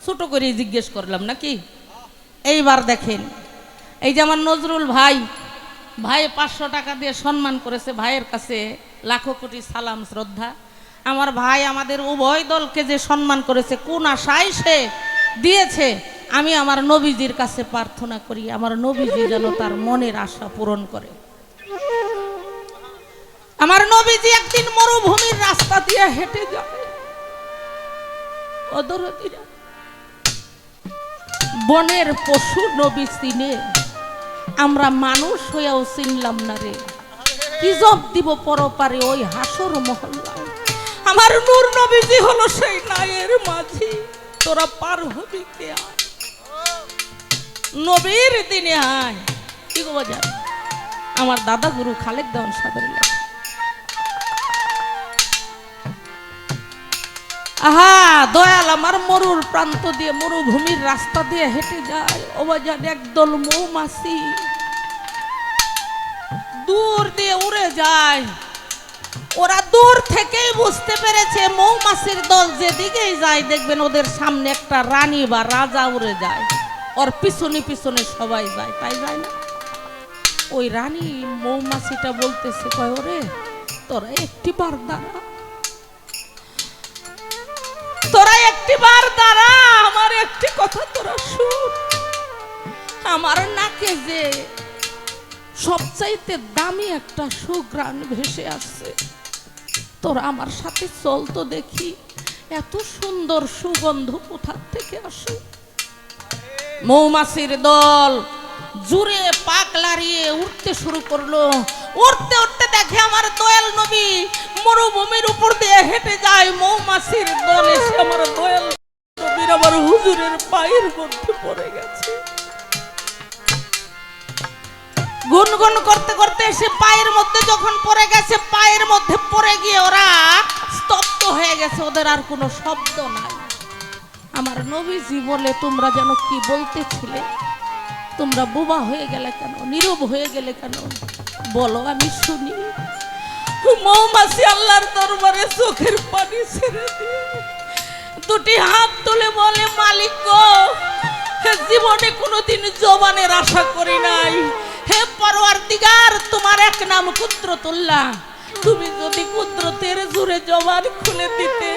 ছোট করে জিজ্ঞেস করলাম নাকি। এইবার দেখেন, এই যে আমার নজরুল ভাই, ভাই 500 টাকা দিয়ে সম্মান করেছে, ভাইয়ের কাছে লাখো কোটি সালাম শ্রদ্ধা। আমার ভাই আমাদের উভয় দলকে যে সম্মান করেছে, কোন আশায় সে দিয়েছে, আমি আমার নবীজির কাছে প্রার্থনা করি আমার নবীজি যেন তার মনের আশা পূরণ করে। আমার নবীজি একদিন মরুভূমির রাস্তা দিয়ে হেঁটে যাবে, অদরদিরা বনের পশু নবী চিনে, আমরা মানুষ হইয়াও চিনলাম না রে, কি জব দিব পরপারে ওই হাসর মহল্লায়। আমার নূর নবীজি হলো সেই নায়ের মাঝি, তোরা পার হবি কে আয়, নবীর দিনে আয়। কি গো বাজার, আমার দাদা গুরু খালেক দেওয়ান সাহেবের লেখা। আহা দয়াল আমার মরুর প্রান্ত দিয়ে, মরুভূমির রাস্তা দিয়ে হেঁটে যায়, ও বাজার একদল মৌমাছি দূর দিয়ে উড়ে যায়। ওরা দূর থেকেই বুঝতে পেরেছে মৌমাছির দল যেদিকেই যায় দেখবেন ওদের সামনে একটা রানী বা রাজা উড়ে যায়, ওর পিছনে পিছনে সবাই যায়, তাই যায় না? ওই রানী মৌমাছিটা বলতেছে, কয় ওরে তোরা একটিবার দাঁড়া, তোরা একটিবার দাঁড়া, আমার একটি কথা তোরা শুন। আমার নাকে যে সবচাইতে দামি একটা সুঘ্রাণ ভেসে আসছে, তোরা আমার সাথে চল তো দেখি এত সুন্দর সুগন্ধ কোথা থেকে আসে। মৌমাছির দল জুড়ে পাক লাড়িয়ে উঠতে শুরু করলো। উঠতে উঠতে দেখে আমার দয়াল নবী মরুভূমির উপর দিয়ে হেঁটে যায়। মৌমাছির দল এসে আমার দয়াল নবীর আমার হুজুরের পায়ের মধ্যে পড়ে গেছে। গুনগুন করতে করতে এসে পায়ের মধ্যে যখন পড়ে গেছে, পায়ের মধ্যে পড়ে গিয়ে ওরা স্তব্ধ হয়ে গেছে, ওদের আর কোনো শব্দ নাই। আমার নবীজি বলে, তোমরা যেন কি বলতেছিলে, তোমরা বোবা হয়ে গেলে কেন, নীরব হয়ে গেলে কেন, বলো আমি শুনি। মৌমাছি আল্লাহর দরবারে চোখের পানি ছেড়ে দিয়ে দুটি হাত তুলে বলে, মালিক গো, জীবনে কোনোদিন জবানের আশা করি নাই, হে পরওয়ারদিগার, তোমার এক নাম কুদরতুল্লাহ, তুমি যদি কুদরতের জোরে জবান খুলে দিতে,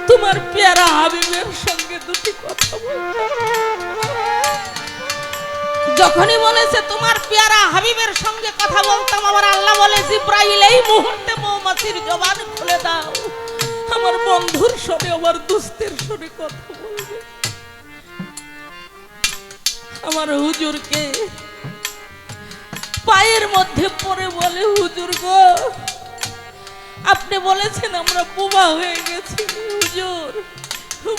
তোমার পেয়ারা হাবিবের সঙ্গে দুটি কথা বলতে। যখনই বলেছে তোমার পেয়ারা হাবিবের সঙ্গে কথা বলতাম, আমার আল্লাহ বলে, জিব্রাইল এই মুহূর্তে মৌমাছির জবান খুলে দাও, আমার বন্ধুর সঙ্গে আমার দুস্তের সঙ্গে কথা বলবে। আমার হুজুরকে পায়ের মধ্যে পড়ে বলে, হুজুর গো, আপনি বলেছেন আমরা বোবা হয়ে গেছি, হুজুর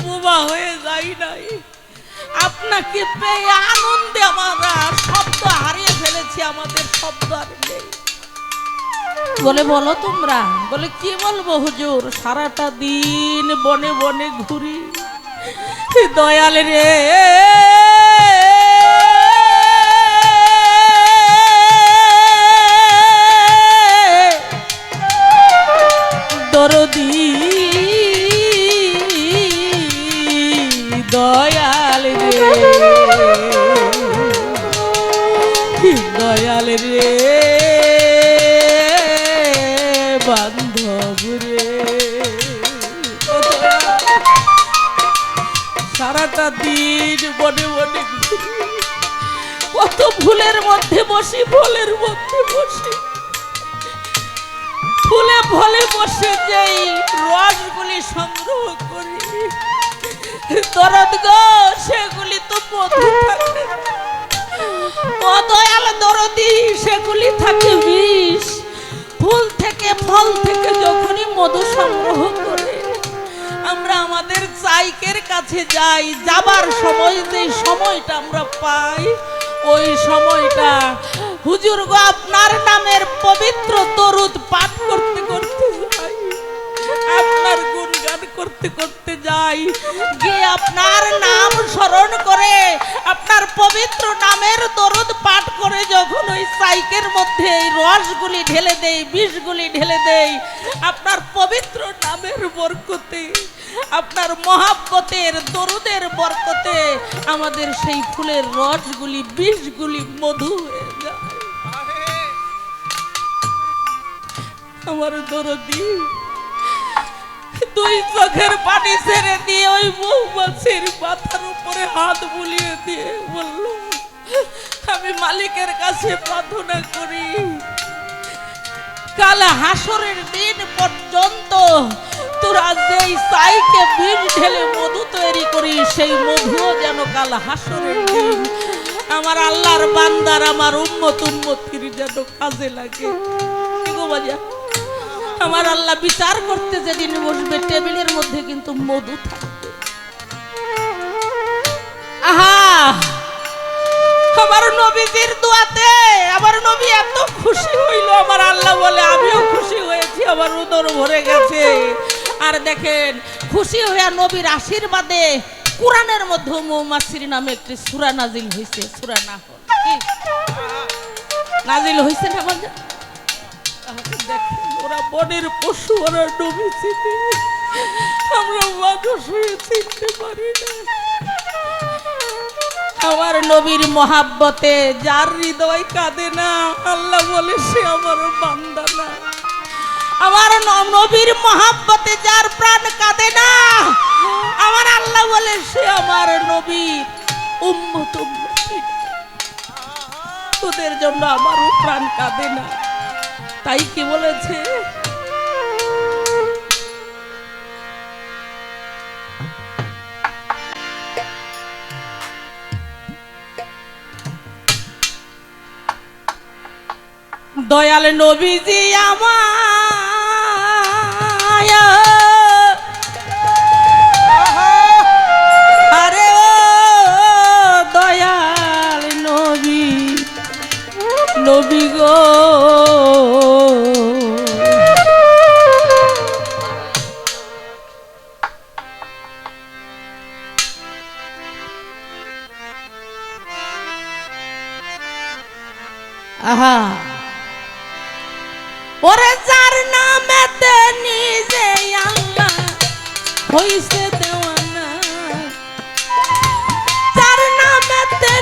বোবা হয়ে যাই নাই, আপনাকে পেয়ে আনন্দে আমরা শব্দ হারিয়ে ফেলেছি, আমাদের শব্দ আর নেই। বলে বলো তোমরা, বলে কি বলবো হুজুর, সারাটা দিন বনে বনে ঘুরি, দয়াল রে দরদি, দয়াল রে দয়াল রে বান্ধব রে, সারাটা দিন বনে বনে ঘুরি, কত ফুলের মধ্যে বসি, ফলের মধ্যে বসি, ফুলে ফলে বসে যেই রসগুলি সংগ্রহ করি, দরদ গো, সেগুলি তো মধু থাকে, ও দয়াল দরদি, সেগুলি থাকে বিষ। ফুল থেকে ফল থেকে যখনই মধু সংগ্রহ করে আমরা আমাদের চাইকের কাছে যাই, যাবার সময় যে সময়টা আমরা পাই, ওই সময়টা হুজুর গো আপনার নামের পবিত্র দরুদ পাঠ করতে করতে যাই, আপনার গুণগান করতে করতে যাই, গিয়ে আপনার নাম স্মরণ করে আপনার পবিত্র নামের দরুদ পাঠ করে যখন ওই সাইকের মধ্যে এই রসগুলি ঢেলে দেই, বিষগুলি ঢেলে দেই, আপনার পবিত্র নামের বরকতে আপনার মহাব্বতের দরুদের বরকতে আমাদের সেই ফুলের রসগুলি বিষগুলি মধু হয়ে যায়। আমার দরদি দুই চোখের পানি ছেড়ে দিয়ে ওই মৌমাছির মাথার উপরে হাত বুলিয়ে দিয়ে বলল, আমি মালিকের কাছে প্রার্থনা করি কাল হাসরের দিন পর্যন্ত তোরা যেই চাইকে বিষ ঢেলে মধু তৈরি করি সেই মধুও যেন কাল হাসরের দিন আমার আল্লাহর বান্দার আমার উম্মতির যেন কাজে লাগে। কি গো বাজা, আমার আল্লাহ বিচার করতে যেদিন বসবে টেবিলের মধ্যে কিন্তু মধু থাকবে। আহা, আমার নবীজির দোয়াতে আমার নবী এত খুশি হইল, আমার আল্লাহ বলে আমিও খুশি হয়েছি, আমার উদর ভরে গেছে। আর দেখেন খুশি হইয়া নবীর আশীর্বাদে কোরআনের মধ্যে মৌমাছির নামে একটি সূরা নাজিল হয়েছে। সূরা নাহল কি নাজিল হয়েছে না বাজা? দেখেন ওরা বনের পশু, ওরা নবী চিনে, আমরা মানুষ হয়ে চিনতে পারি না। আমার নবীর মহাব্বতে যার হৃদয় কাঁদে না, আল্লাহ বলে সে আমার বান্দা না। আমার নবীর মহাব্বতে যার প্রাণ কাঁদে না, আমার আল্লাহ বলে সে আমার নবীর উম্মত। তোদের জন্য আমারও প্রাণ কাঁদে না। তাই কি বলেছে, দয়াল নবীজি আমায়, আরে ও দয়াল নবী, নবী গো আহা, ওরে যার নামেতে নিজে আল্লাহ হইছে দেওয়ানা, যার নামেতে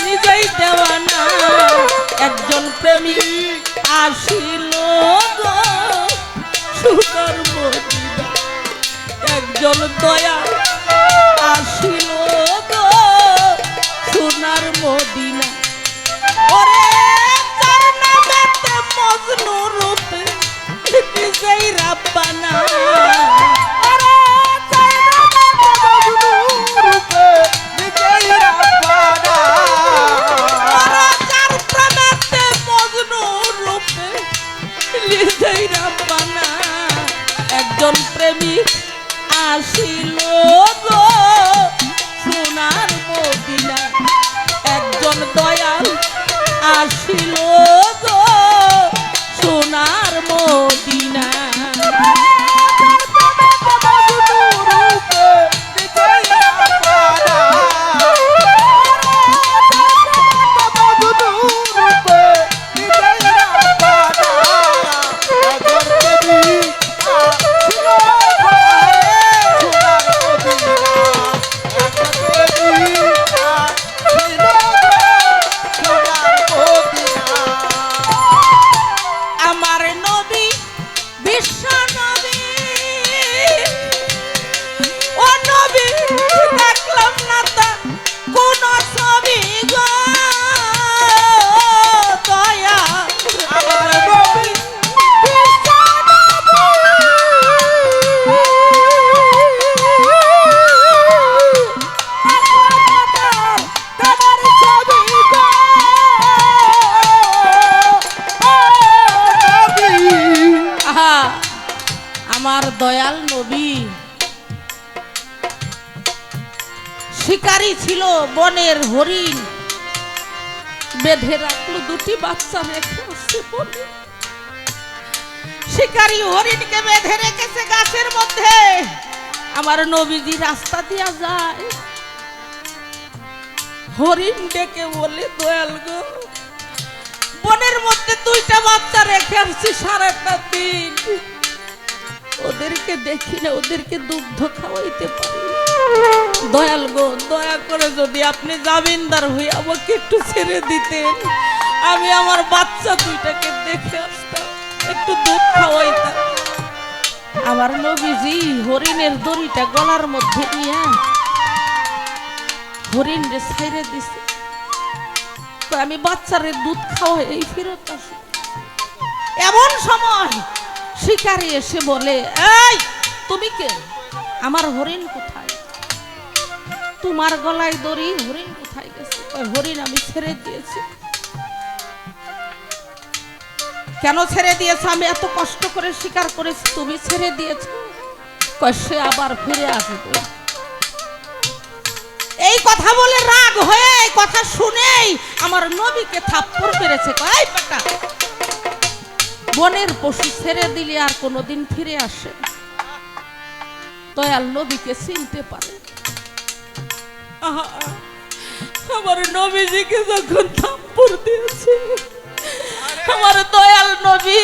নিজেই দেওয়ানা, একজন প্রেমিক আসিল গো সুন্দর মদিনা, একজন দয়া আসিল গো সোনার মদিনা। ওরে যার নামেতে মজনু রূপে নিজেই রাব্বানা, ওরে যার নামেতে মজনু রূপে নিজেই রাব্বানা, ওরে যার প্রেমেতে মজনু রূপে নিজেই রাব্বানা, একজন প্রেমিক আসিল গো সোনার মদিনা, একজন দয়াল আসিল গো সোনার মদিনা। আমার দয়াল নবী শিকারী ছিল, বনের হরিণ বেঁধে রাখলো, দুটি বাচ্চা রেখে আসছে বনে। শিকারী হরিণকে বেঁধে রেখেছে গাছের মধ্যে। আমার নবীজি রাস্তা দিয়া যায়, হরিণ ডেকে বলে, দয়াল গো বনের মধ্যে দুইটা বাচ্চা রেখে আসছি, সারাটা দিন ওদেরকে দেখি না, ওদেরকে দুগ্ধ খাওয়াইতে পারি। দয়াল গো, দয়া করে যদি আপনি জামিনদার হয়ে আমাকে একটু ছেড়ে দিতেন, আমি আমার বাচ্চা দুইটাকে দেখে আসতাম, একটু দুধ খাওয়াইতাম। আমার নবীজি হরিণের দড়িটা গলার মধ্যে নিয়ে হরিণ রে ছাইরে দিছে, আমি বাচ্চারে দুধ খাওয়াই এই ফেরত আসি। এমন সময় শিকারী এসে বলে, এই তুমি কে? আমার হরিণ কোথায়? তোমার গলায় দড়ি, হরিণ কোথায় গেছে? হরিণ আমি ছেড়ে দিয়েছি। কেন ছেড়ে দিয়েছ? আমি এত কষ্ট করে শিকার করেছি, তুমি ছেড়ে দিয়েছ। সে আবার ফিরে আসবে। এই কথা বলে রাগ হয়ে এই কথা শুনেই আমার নবীকে থাপ্পড় মেরেছে। কয় বেটা, বনের পশু ছেড়ে দিলে আর কোনোদিন ফিরে আসে? দয়াল নবীকে চিনতে পারে। আমার নবীজিকে যখন থাপ্পড় দিয়েছে, আমার দয়াল নবী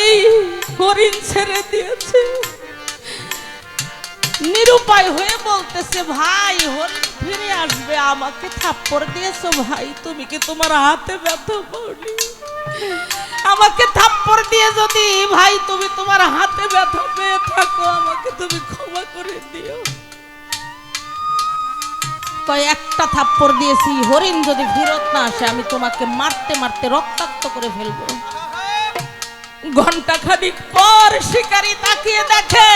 হরিণ ছেড়ে দিয়েছে। নিরুপায় হয়ে বলতেছে, ভাই হরিণ ফিরে আসবে, আমাকে থাপ্পড় দিয়েছো ভাই, তুমি কি তোমার হাতে ব্যথা পাওনি? আমাকে থাপ্পড় দিয়ে যদি ভাই তুমি তোমার হাতে ব্যথা পেয়ে থাকো, আমাকে তুমি ক্ষমা করে দিও। কয় একটা থাপ্পড় দিয়েছি, হরিণ যদি ফেরত না আসে আমি তোমাকে মারতে মারতে রক্তাক্ত করে ফেলবো। ঘন্টা খানিক পর শিকারী তাকিয়ে দেখে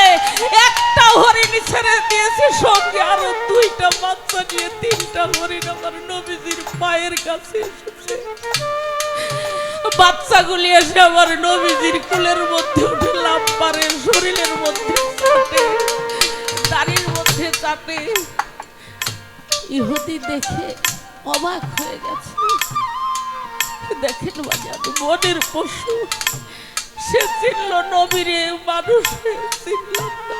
একটা হরিণ ছেড়ে দিয়েছে, সঙ্গে আরো দুইটা বাচ্চা নিয়ে তিনটা হরিণ আমার নবীজির পায়ের কাছে এসেছে। বাচ্চাগুলি এসে আমার নবীজির কুলের মধ্যে উঠে লাফ মারে, শরীরের মধ্যে চাটে, দাড়ির মধ্যে চাটে। ইহুদি দেখে অবাক হয়ে গেছে। দেখেন বাজার, বনের পশু, সে চিনল নবীরে, মানুষ চিনল না।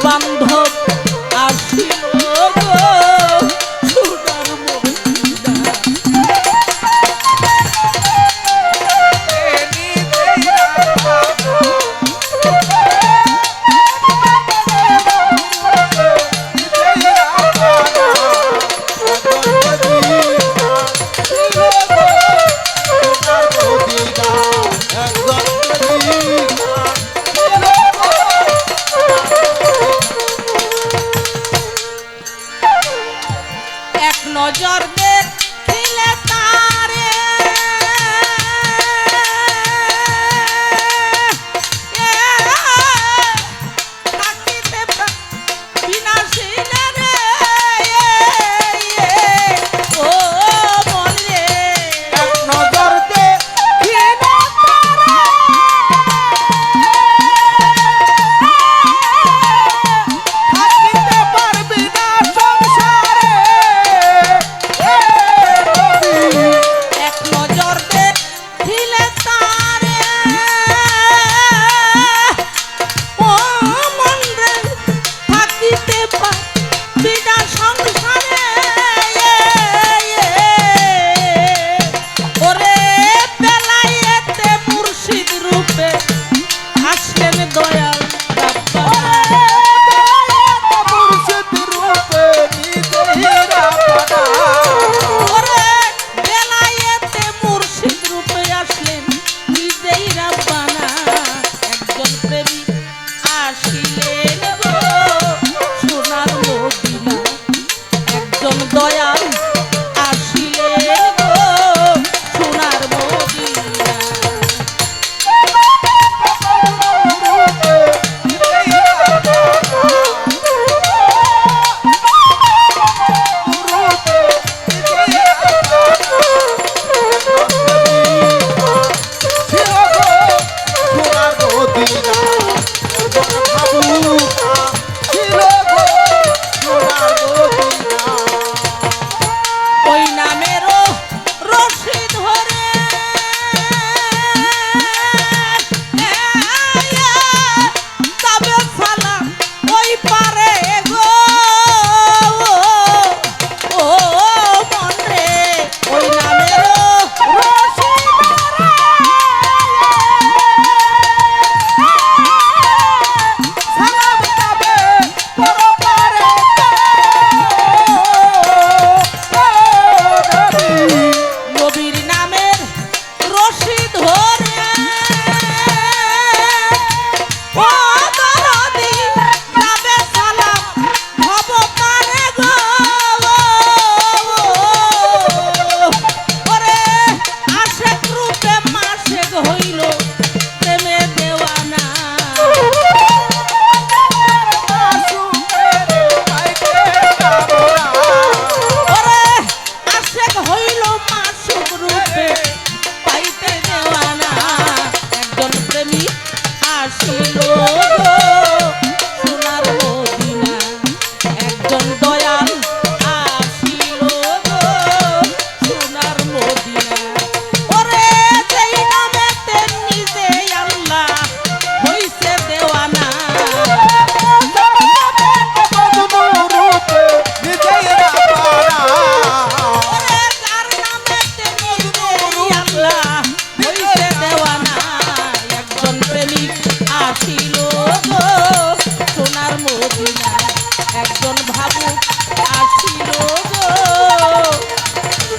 বান্ধব আসিল গো সোনার মদিনা। নজর দেখিলে তারে থাকিতে বিনাশিনা রে ও মন রে। এক নজর দেখিলে তারে থাকিতে পারবি না সংসারে। এক নজর দেখিলে তারে ও মন রে থাকিতে পারবি না সংসারে। ওরে বেলায়েতে মুর্শিদ রূপে আসলেন দয়াল মুর্শিদ রূপে নিজের আপনা। ওরে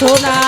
সাধনা